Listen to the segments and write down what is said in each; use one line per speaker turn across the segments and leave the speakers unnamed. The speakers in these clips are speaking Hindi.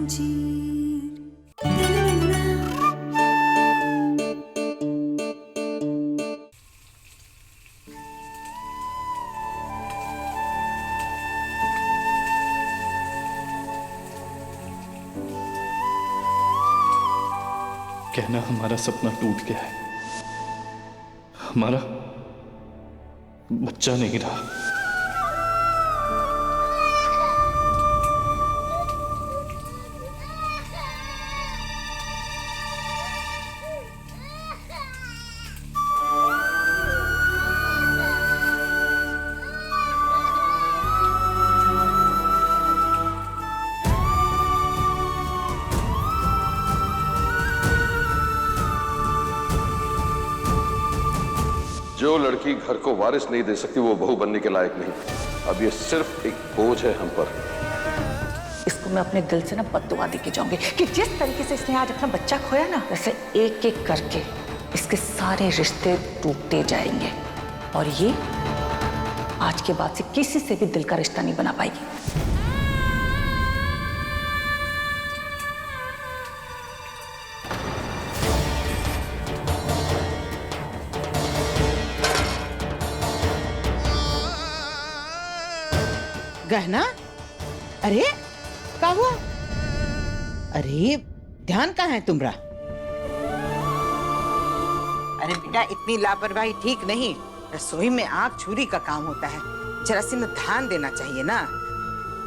जंजीर।
कहना हमारा सपना टूट गया है, हमारा बच्चा नहीं रहा।
जो लड़की घर को वारिस नहीं दे सकती वो बहू बनने के लायक नहीं। अब ये सिर्फ एक बोझ है हम पर।
इसको मैं अपने दिल से ना बद्दुआ दे के जाऊंगी कि जिस तरीके से इसने आज अपना बच्चा खोया ना, वैसे एक एक करके इसके सारे रिश्ते टूटते जाएंगे और ये आज के बाद से किसी से भी दिल का रिश्ता नहीं बना पाएगी।
गहना? अरे क्या हुआ? अरे ध्यान कहाँ है तुम्हारा? अरे बेटा इतनी लापरवाही ठीक नहीं। रसोई में आग छुरी का काम होता है, जरा सी न ध्यान देना चाहिए ना।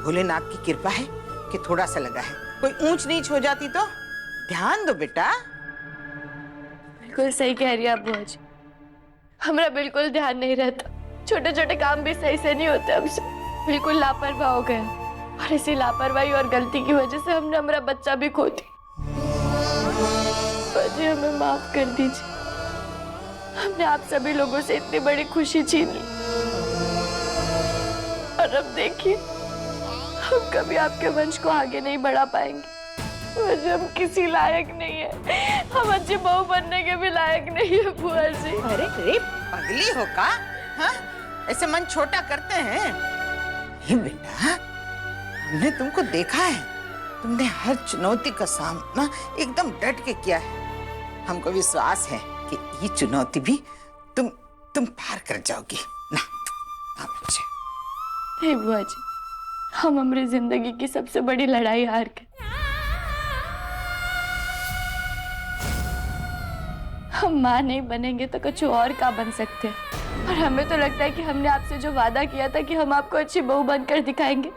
भोलेनाथ की कृपा है कि थोड़ा सा लगा है, कोई ऊंच नीच हो जाती तो। ध्यान दो बेटा।
बिल्कुल सही कह रही है आप बुआ जी, हमारा बिल्कुल ध्यान नहीं रहता। छोटे छोटे काम भी सही से नहीं होते हमसे, बिल्कुल लापरवाह हो गए और इसी लापरवाही और गलती की वजह से हमने हमारा बच्चा भी खो दिया। बुआ हमें माफ कर दीजिए, हमने आप सभी लोगों से इतनी बड़ी खुशी छीन ली और अब देखिए हम कभी आपके वंश को आगे नहीं बढ़ा पाएंगे। और हम किसी लायक नहीं है, हम अच्छी बहू बनने के भी लायक नहीं है बुआ जी।
अरे अरे पगली हो का? हाँ? ऐसे मन छोटा करते हैं? ये बेटा हमने तुमको देखा है, तुमने हर चुनौती का सामना एकदम डट के किया है। हमको विश्वास है कि ये चुनौती भी तुम पार कर जाओगी ना। बच्चे
नहीं बुआ जी, हम हमारी जिंदगी की सबसे बड़ी लड़ाई हार गए। हम माँ नहीं बनेंगे तो कुछ और का बन सकते हैं, और हमें तो लगता है कि हमने आपसे जो वादा किया था कि हम आपको अच्छी बहू बनकर दिखाएंगे,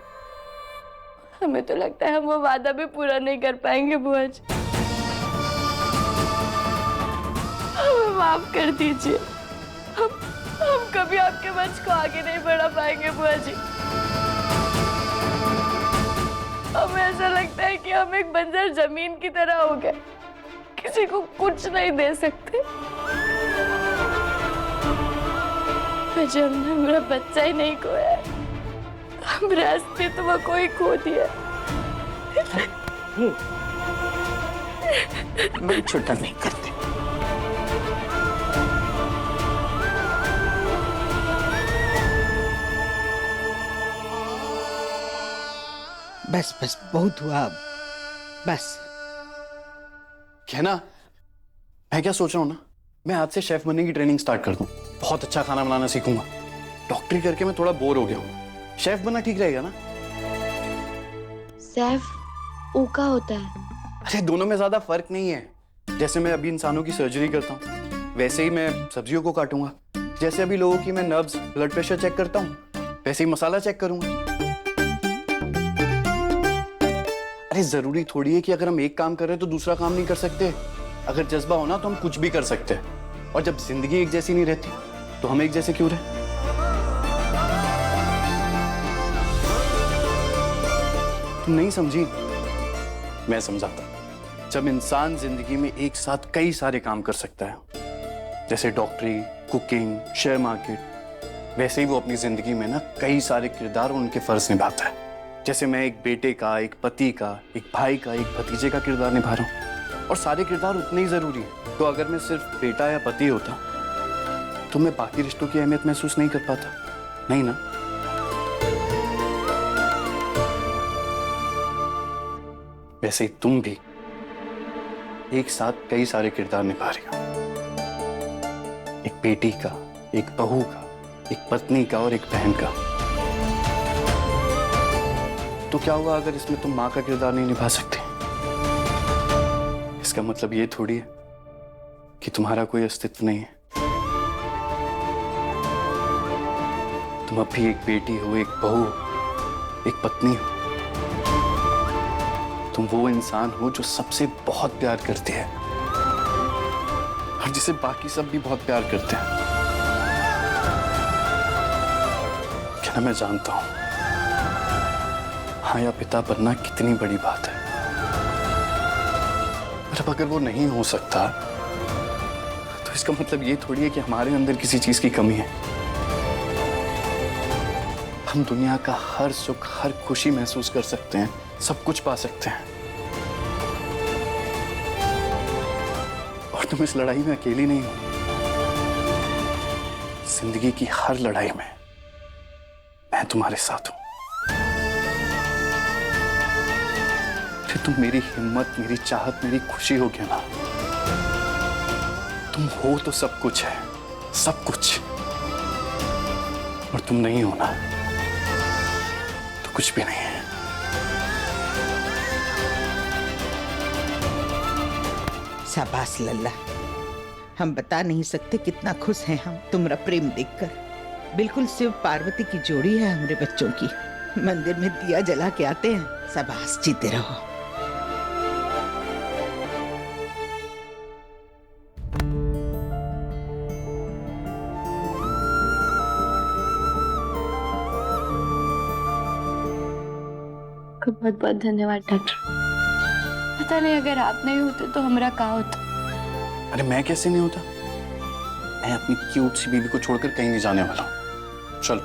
हमें तो लगता है हम वो वादा भी पूरा नहीं कर पाएंगे बुआ जी। हमें माफ कर दीजिए, हम कभी आपके वंश को आगे नहीं बढ़ा पाएंगे बुआ जी। हमें ऐसा लगता है कि हम एक बंजर जमीन की तरह हो गए, किसी को कुछ नहीं दे सकते। जब हमने मेरा बच्चा ही नहीं खोया, हमारे अस्तित्व को ही खो दिया।
मैं छोटा नहीं करते। बस बस बहुत हुआ अब, बस।
कहना, मैं क्या सोच रहा हूँ ना, मैं आज से शेफ बनने की ट्रेनिंग स्टार्ट कर दूं। बहुत अच्छा खाना बनाना सीखूंगा। डॉक्टरी करके मैं थोड़ा बोर हो गया हूँ, शेफ बनना ठीक रहेगा ना?
शेफ ऊका होता है।
अरे दोनों में ज्यादा फर्क नहीं है। जैसे मैं अभी इंसानों की सर्जरी करता हूँ, वैसे ही मैं सब्जियों को काटूंगा। जैसे अभी लोगों की मैं नर्व्स, ब्लड प्रेशर चेक करता हूँ, वैसे ही मसाला चेक करूंगा। अरे जरूरी थोड़ी है कि अगर हम एक काम कर रहे हैं तो दूसरा काम नहीं कर सकते। अगर जज्बा हो ना तो हम कुछ भी कर सकते हैं। और जब जिंदगी एक जैसी नहीं रहती तो हम एक जैसे क्यों रहे? तुम नहीं समझी, मैं समझाता। जब इंसान जिंदगी में एक साथ कई सारे काम कर सकता है, जैसे डॉक्टरी, कुकिंग, शेयर मार्केट, वैसे ही वो अपनी जिंदगी में ना कई सारे किरदार और उनके फर्ज निभाता है। जैसे मैं एक बेटे का, एक पति का, एक भाई का, एक भतीजे का किरदार निभा रहा हूँ, और सारे किरदार उतने ही जरूरी है। तो अगर मैं सिर्फ बेटा या पति होता तो मैं बाकी रिश्तों की अहमियत महसूस नहीं कर पाता, नहीं ना? वैसे ही तुम भी एक साथ कई सारे किरदार निभा रही हो, एक बेटी का, एक बहू का, एक पत्नी का और एक बहन का। तो क्या हुआ अगर इसमें तुम मां का किरदार नहीं निभा सकते? इसका मतलब ये थोड़ी है कि तुम्हारा कोई अस्तित्व नहीं है। तुम अब भी एक बेटी हो, एक बहू हो, एक पत्नी हो। तुम वो इंसान हो जो सबसे बहुत प्यार करती है और जिसे बाकी सब भी बहुत प्यार करते हैं। क्या ना, मैं जानता हूं हाँ या पिता बनना कितनी बड़ी बात है, पर अब अगर वो नहीं हो सकता तो इसका मतलब ये थोड़ी है कि हमारे अंदर किसी चीज की कमी है। हम दुनिया का हर सुख, हर खुशी महसूस कर सकते हैं, सब कुछ पा सकते हैं। और तुम इस लड़ाई में अकेली नहीं हो। जिंदगी की हर लड़ाई में मैं तुम्हारे साथ हूं। फिर तुम मेरी हिम्मत, मेरी चाहत, मेरी खुशी हो गया ना। तुम हो तो सब कुछ है, सब कुछ। और तुम नहीं हो ना तो कुछ भी नहीं है।
शाबाश लल्ला, हम बता नहीं सकते कितना खुश हैं हम तुम्हारा प्रेम देखकर। बिल्कुल शिव पार्वती की जोड़ी है हमारे बच्चों की। मंदिर में दिया जला के आते हैं। शाबाश, जीते रहो।
बहुत बहुत धन्यवाद डॉक्टर। पता नहीं अगर आप नहीं होते तो हमारा क्या होता।
अरे मैं कैसे नहीं होता? मैं अपनी क्यूट सी बीवी को छोड़कर कहीं नहीं जाने वाला हूं। चलो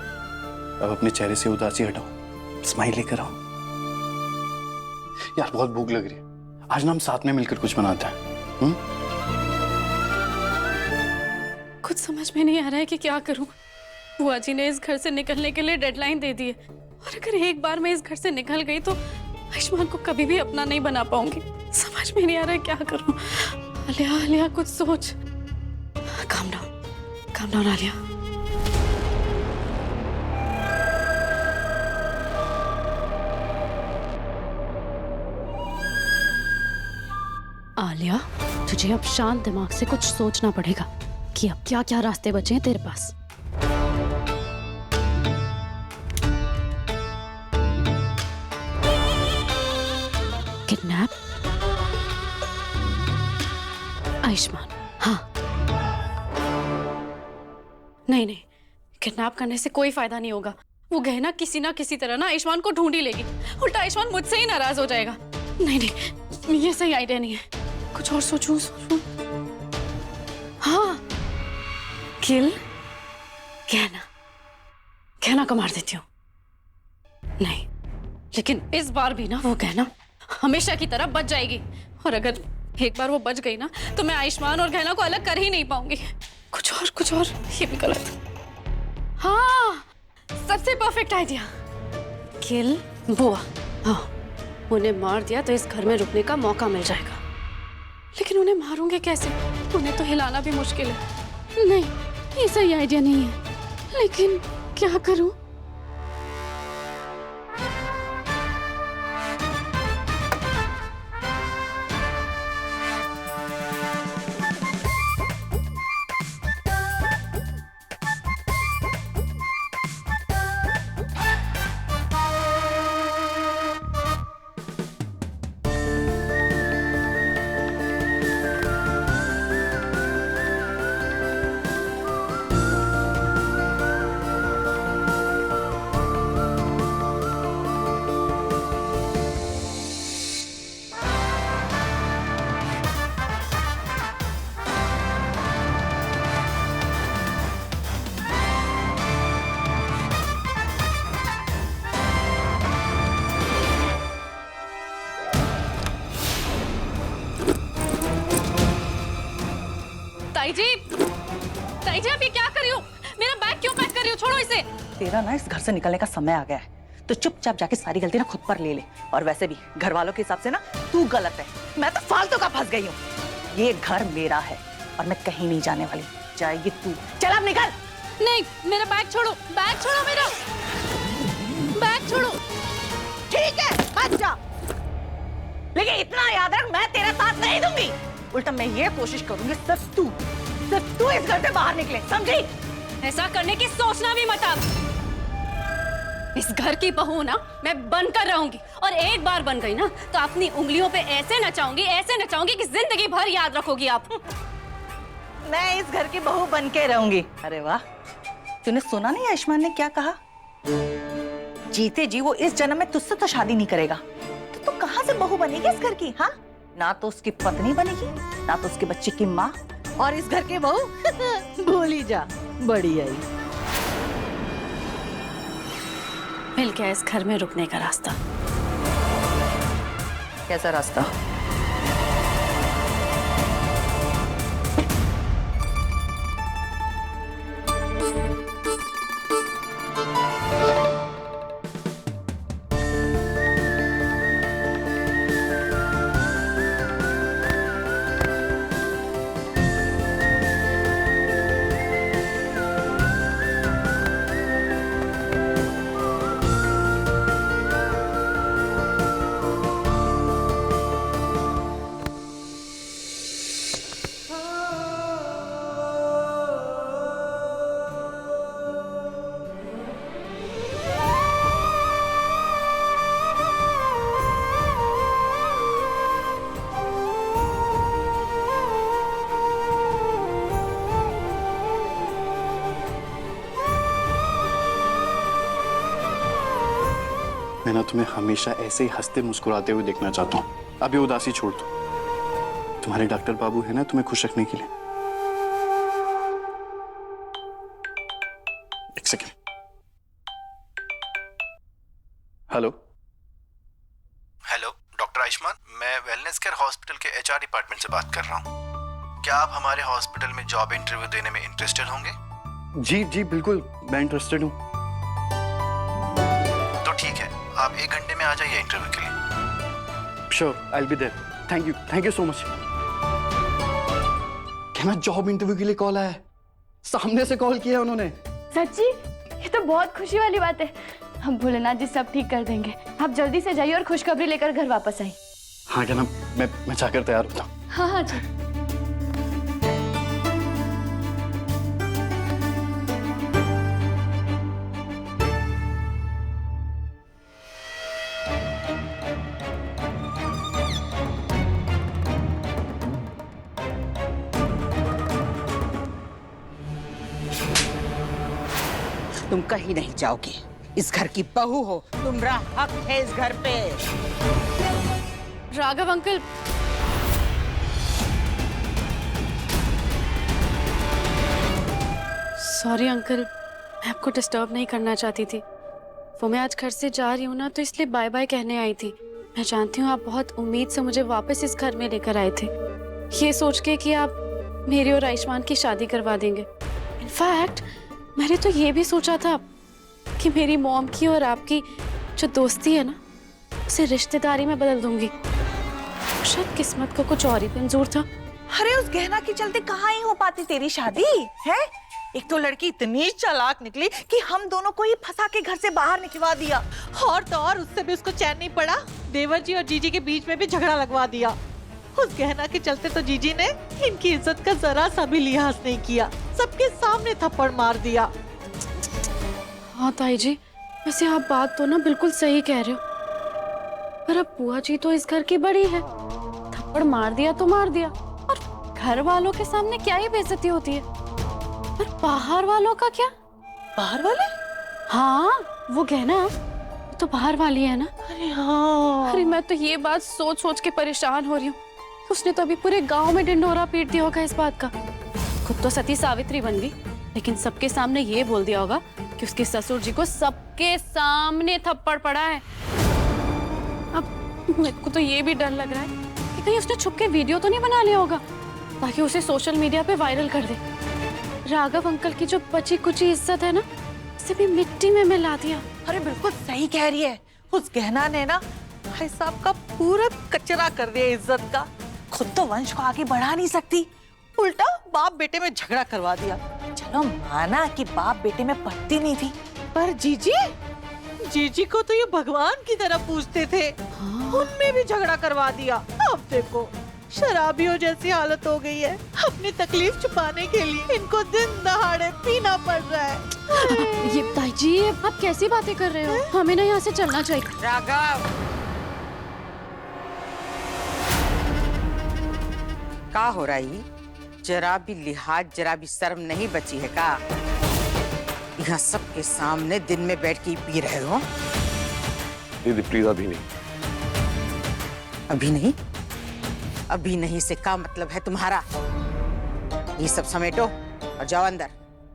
अब अपने चेहरे से उदासी हटाओ, स्माइल लेकर आओ। यार बहुत भूख लग रही है, आज ना हम साथ में मिलकर कुछ बनाते हैं।
कुछ समझ में नहीं आ रहा है कि क्या करूं। बुआ जी ने इस घर से निकलने के लिए डेडलाइन दे दी है, और अगर एक बार मैं इस घर से निकल गई तो आयुष्मान को कभी भी अपना नहीं बना पाऊंगी। समझ में नहीं आ रहा है क्या करूं। आलिया, आलिया कुछ सोच। Calm down Alia. आलिया, तुझे अब शांत दिमाग से कुछ सोचना पड़ेगा कि अब क्या क्या रास्ते बचे हैं तेरे पास। किडनैप आयुष्मान? हाँ, नहीं, किडनैप करने से कोई फायदा नहीं होगा। वो गहना किसी ना किसी तरह ना आयुष्मान को ढूंढ ही लेगी। उल्टा आयुष्मान मुझसे ही नाराज हो जाएगा। नहीं, ये सही आइडिया नहीं है। कुछ और सोचूं। हाँ, किल गहना को मार देती हूँ। नहीं, लेकिन इस बार भी ना वो गहना हमेशा की तरह बच जाएगी। और अगर एक बार वो बच गई ना तो मैं आयुष्मान और गहना को अलग कर ही नहीं पाऊंगी। कुछ और ये भी गलत। हाँ, सबसे परफेक्ट आइडिया, किल बुआ। हाँ, उन्हें मार दिया तो इस घर में रुकने का मौका मिल जाएगा। लेकिन उन्हें मारूंगे कैसे? उन्हें तो हिलाना भी मुश्किल है। नहीं, ये सही आइडिया नहीं है। लेकिन क्या करूं? ताई जी, आप ये क्या कर रही हो? मेरा बैग क्यों पैक कर रही हो? छोड़ो इसे।
तेरा ना इस घर से निकलने का समय आ गया है। तो चुपचाप जाके सारी गलती ना खुद पर ले ले। और वैसे भी घर वालों के हिसाब से ना तू गलत है, मैं तो फालतू का फंस गई हूँ। ये घर मेरा है और मैं कहीं नहीं जाने वाली। जाएगी तू, चल अब निकल।
नहीं, मेरा बैग छोड़ो, बैग छोड़ो, मेरा बैग छोड़ो।
ठीक है मत जा, लेकिन इतना याद रख मैं तेरा साथ नहीं दूंगी। उल्टा मैं ये कोशिश करूंगी सिर्फ तू इस घर से बाहर निकले, समझी?
ऐसा करने की सोचना भी मत आप। इस घर की बहू ना मैं बनकर रहूंगी, और एक बार बन गई ना तो अपनी उंगलियों पे ऐसे नचाऊंगी कि जिंदगी भर याद रखोगी आप।
मैं इस घर की बहू बन के रहूंगी। अरे वाह, तूने सुना नहीं आयुष्मान ने क्या कहा? जीते जी वो इस जन्म में तुझसे तो शादी नहीं करेगा, तो तू कहां से बहू बनेगी इस घर की? हाँ, ना तो उसकी पत्नी बनेगी, ना तो उसके बच्चे की माँ, और इस घर की बहू भूल ही जा, बड़ी आई।
मिल गया इस घर में रुकने का रास्ता।
कैसा रास्ता?
मैं ना तुम्हें हमेशा ऐसे ही हंसते मुस्कुराते हुए देखना चाहता हूँ। अभी उदासी छोड़ दो। तुम्हारे डॉक्टर बाबू है ना तुम्हें खुश रखने के लिए। एक second. Hello
hello doctor Ayushman, मैं वेलनेस केयर हॉस्पिटल के एचआर डिपार्टमेंट से बात कर रहा हूँ। क्या आप हमारे हॉस्पिटल में जॉब इंटरव्यू देने में इंटरेस्टेड होंगे?
जी जी बिल्कुल, मैं इंटरेस्टेड हूँ।
तो ठीक है, आप 1 घंटे में आ जाइए इंटरव्यू के लिए।
Sure, I will be there. Thank you so much. क्या ना जॉब इंटरव्यू के लिए कॉल आया है? सामने से कॉल किया उन्होंने।
सच्ची? ये तो बहुत खुशी वाली बात है। हम भोलेनाथ जी सब ठीक कर देंगे। आप जल्दी से जाइए और खुशखबरी लेकर घर वापस आइए।
हाँ क्या ना, मैं जाकर तैयार होता हूँ।
हाँ हाँ जी।
तुम कहीं नहीं जाओगे, इस घर की बहू हो, तुम्हारा हक है इस घर पे।
राघव अंकल, सॉरी अंकल, मैं आपको डिस्टर्ब नहीं करना चाहती थी। वो मैं आज घर से जा रही हूँ ना, तो इसलिए बाय बाय कहने आई थी। मैं जानती हूँ आप बहुत उम्मीद से मुझे वापस इस घर में लेकर आए थे, ये सोच के कि आप मेरी और आयुष्मान की शादी करवा देंगे। इनफैक्ट मैंने तो ये भी सोचा था कि मेरी मॉम की और आपकी जो दोस्ती है ना, उसे रिश्तेदारी में बदल दूंगी। शायद किस्मत को कुछ और ही मंजूर था।
अरे उस गहना के चलते कहाँ ही हो पाती तेरी शादी है? एक तो लड़की इतनी चालाक निकली कि हम दोनों को ही फंसा के घर से बाहर निकलवा दिया,
और तो और उससे भी उसको चैन नहीं पड़ा। देवर जी और जीजी के बीच में भी झगड़ा लगवा दिया। उस गहना के चलते तो जीजी ने इनकी इज्जत का जरा सा भी लिहाज नहीं किया, सबके सामने थप्पड़ मार दिया।
हाँ ताई जी, वैसे आप बात तो ना बिल्कुल सही कह रहे हो, पर अब बुआ जी तो इस घर की बड़ी है। थप्पड़ मार दिया तो मार दिया, और घर वालों के सामने क्या ही बेइज्जती होती है। पर बाहर वालों का क्या?
बाहर वाले?
हाँ, वो गहना तो बाहर वाली है ना।
अरे हाँ।
अरे मैं तो ये बात सोच सोच के परेशान हो रही हूँ। उसने तो अभी पूरे गांव में ढिंढोरा पीट दिया होगा इस बात का। खुद तो सती सावित्री बन गई, लेकिन सबके सामने ये बोल दिया होगा कि उसके ससुर जी को सबके सामने थप्पड़ पड़ा है। अब मेरे को तो ये भी डर लग रहा है कि कहीं उसने छुप के वीडियो तो नहीं बना लिया होगा, ताकि उसे सोशल मीडिया पे वायरल कर दे। राघव अंकल की जो बची कुची इज्जत है ना, उसे भी मिट्टी में मिला दिया।
अरे बिल्कुल सही कह रही है, उस गहना ने ना भाई साहब का पूरा कचरा कर दिया इज्जत का। खुद तो वंश को आगे बढ़ा नहीं सकती, उल्टा बाप बेटे में झगड़ा करवा दिया। चलो माना कि बाप बेटे में पड़ती नहीं थी, पर जीजी को तो ये भगवान की तरह पूजते थे। उनमें भी झगड़ा करवा दिया। अब देखो शराबियों जैसी हालत हो गई है। अपनी तकलीफ छुपाने के लिए इनको दिन दहाड़े पीना पड़ रहा है।
ये ताई जी आप कैसी बातें कर रहे हो? हमें ना यहाँ से चलना चाहिए।
राघव, क्या हो रहा है? जरा भी लिहाज, जरा भी शर्म नहीं बची है का? यहाँ सबके सामने दिन में बैठ के पी रहे हो।
दीदी प्लीज अभी नहीं।
अभी नहीं? अभी नहीं से क्या मतलब है तुम्हारा? ये सब समेटो और जाओ अंदर।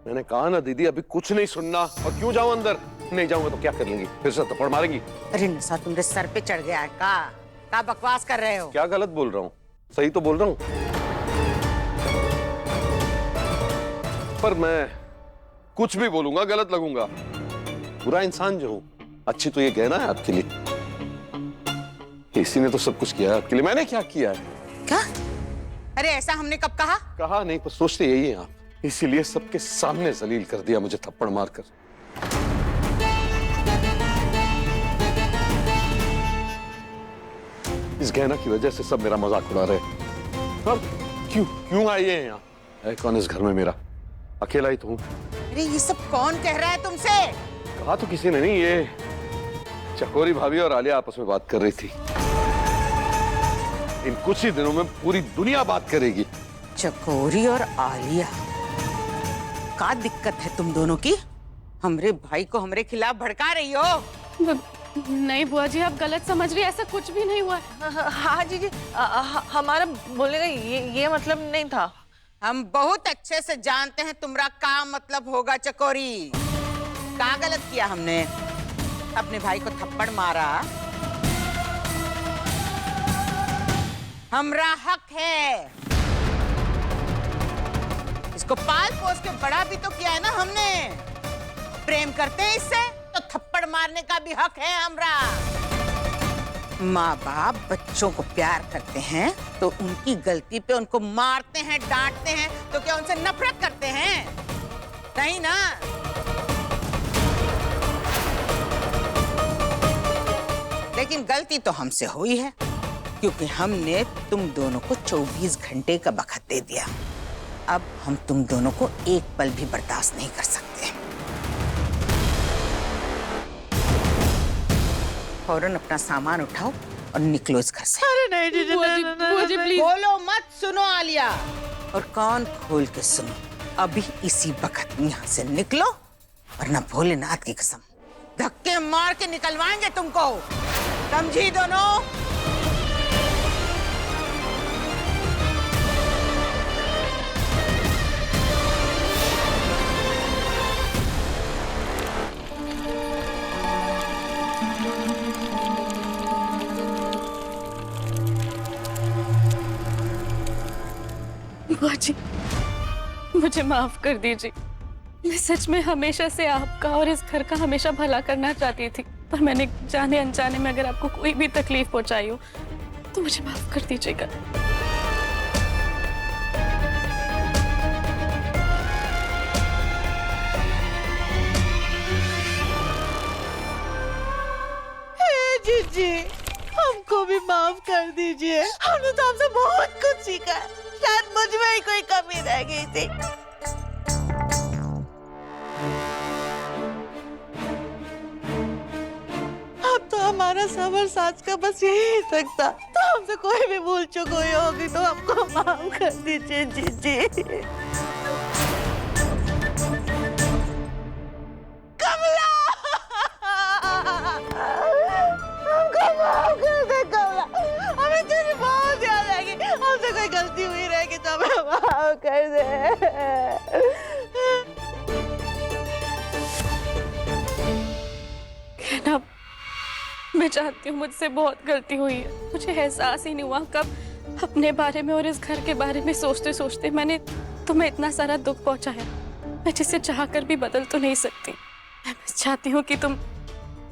मैंने कहा ना दीदी अभी कुछ नहीं सुनना। और क्यों जाऊं अंदर? नहीं जाऊंगा तो क्या कर लेंगी? फिर से थप्पड़ मारेंगी?
अरे नशा तुम्हारे सर पे चढ़ गया है का बकवास कर रहे हो?
क्या गलत बोल रहा हूँ? सही तो बोल रहा हूँ। पर मैं कुछ भी बोलूंगा गलत लगूंगा। बुरा इंसान जो हूं, अच्छी तो ये कहना है आपके लिए। इसी ने तो सब कुछ किया है आपके लिए। मैंने क्या किया है?
क्या? अरे ऐसा हमने कब कहा?
कहा नहीं, पर सोचते यही हैं आप। इसीलिए सबके सामने जलील कर दिया मुझे थप्पड़ मारकर। इस गहना की वजह से सब मेरा मजाक उड़ा रहे हैं। अब क्यों आए हैं यहाँ? है कौन इस घर में? मेरा अकेला ही तो हूँ।
अरे ये सब कौन कह रहा है तुमसे?
कहा तो किसी ने नहीं, ये चकोरी भाभी और आलिया आपस में बात कर रही थी। इन कुछ ही दिनों में पूरी दुनिया बात करेगी।
चकोरी और आलिया? क्या दिक्कत है तुम दोनों की? हमरे भाई को हमरे खिलाफ भड़का रही हो?
नहीं बुआ जी, आप गलत समझ रही, ऐसा कुछ भी नहीं हुआ।
हाँ जीजी, हमारा बोलने का ये मतलब नहीं था।
हम बहुत अच्छे से जानते हैं तुम्हारा क्या मतलब होगा चकोरी। क्या गलत किया हमने? अपने भाई को थप्पड़ मारा, हमरा हक है। इसको पाल पोस के बड़ा भी तो किया है ना हमने। प्रेम करते हैं इससे तो थप्पड़ मारने का भी हक है हमरा। माँ बाप बच्चों को प्यार करते हैं तो उनकी गलती पे उनको मारते हैं, डांटते हैं, तो क्या उनसे नफरत करते हैं? नहीं ना। लेकिन गलती तो हमसे हुई है, क्योंकि हमने तुम दोनों को 24 घंटे का वक्त दे दिया। अब हम तुम दोनों को एक पल भी बर्दाश्त नहीं कर सकते। फौरन अपना सामान उठाओ और निकलो इस घर से।
अरे नहीं जीजी,
बुआ जी प्लीज।
बोलो मत, सुनो आलिया, और कान खोल के सुनो। अभी इसी वक्त यहाँ से निकलो, वरना भोलेनाथ की कसम धक्के मार के निकलवाएंगे तुमको। समझी दोनों?
बुआ जी मुझे माफ कर दीजिए। मैं सच में हमेशा से आपका और इस घर का हमेशा भला करना चाहती थी, पर मैंने जाने अनजाने में अगर आपको कोई भी तकलीफ पहुंचाई हो तो मुझे माफ कर दीजिएगा।
जीजी हमको भी माफ कर दीजिए। हमने तो आपसे बहुत कुछ सीखा है, शायद मुझ में ही कोई कमी रह गई थी। अब तो हमारा सबर साथ का बस यही तक था, तो हमसे कोई भी भूल चूक हुई होगी तो हमको माफ कर दीजिए जीजी। कमला, हमको माफ कर दे कमला, हमें तेरी बहुत याद आएगी। हमसे कोई गलती हुई रहेगी तो हमें माफ कर दे।
कहना, मैं जानती हूँ मुझसे बहुत गलती हुई है। मुझे एहसास ही नहीं हुआ कब अपने बारे में और इस घर के बारे में सोचते सोचते मैंने तुम्हें इतना सारा दुख पहुंचाया। मैं जिसे चाहकर भी बदल तो नहीं सकती, मैं बस चाहती हूँ कि तुम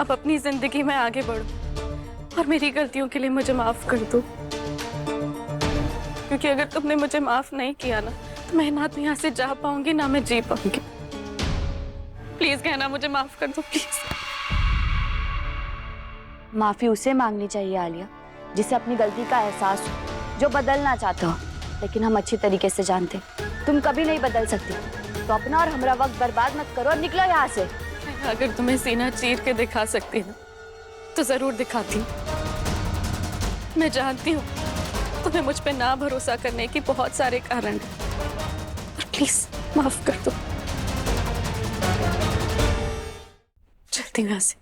अब अपनी जिंदगी में आगे बढ़ो और मेरी गलतियों के लिए मुझे माफ कर दो, क्योंकि अगर तुमने मुझे माफ नहीं किया ना तो मैं ना तो यहाँ से जा पाऊंगी ना मैं जी पाऊंगी। प्लीज कहना मुझे माफ कर दो प्लीज।
माफी उसे मांगनी चाहिए आलिया जिसे अपनी गलती का एहसास हो, जो बदलना चाहता हो। लेकिन हम अच्छी तरीके से जानते तुम कभी नहीं बदल सकती, तो अपना और हमारा वक्त बर्बाद मत करो और निकलो यहाँ से।
अगर तुम्हें सीना चीर के दिखा सकती ना तो जरूर दिखाती हूँ। मैं जानती हूँ तुम्हें मुझ पे ना भरोसा करने की बहुत सारे कारण हैं, पर प्लीज माफ कर दो। चलती हूँ यहाँ से।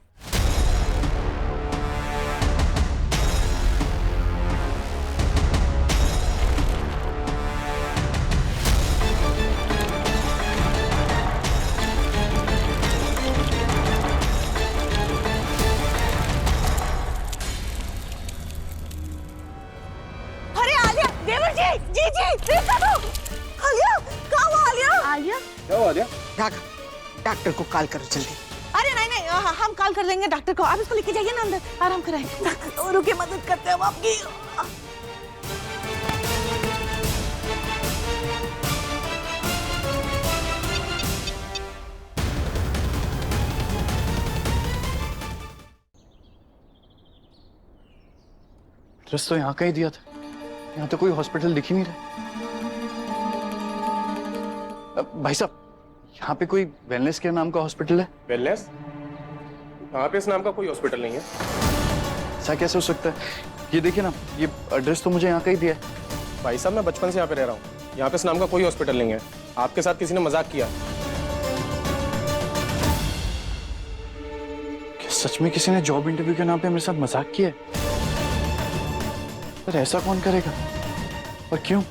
अरे आलिया, देवर जी, जी, देखा तो। आलिया, कहाँ हुआ आलिया?
आलिया
क्या हुआ आलिया?
डॉक्टर को कॉल करो जल्दी। अरे नहीं नहीं, हम कॉल कर देंगे डॉक्टर को। आप इसको लेके जाइए ना अंदर, आराम कराएं। रुके, मदद करते हैं हम आपकी।
एड्रेस तो यहाँ का ही दिया था, यहाँ तो कोई हॉस्पिटल दिख ही नहीं रहा। भाई साहब, यहाँ पे कोई वेलनेस केयर नाम का हॉस्पिटल है?
वेलनेस? यहाँ पे इस नाम का कोई हॉस्पिटल नहीं है।
ऐसा कैसे हो सकता है? ये देखिए ना, ये एड्रेस तो मुझे यहाँ का ही दिया है।
भाई साहब, मैं बचपन से यहाँ पे रह रहा हूँ। यहाँ पे इस नाम का कोई हॉस्पिटल नहीं है। आपके साथ किसी ने मजाक किया।
क्या सच में किसी ने जॉब इंटरव्यू के नाम पे मेरे साथ मजाक किया है? पर ऐसा कौन करेगा और क्यों?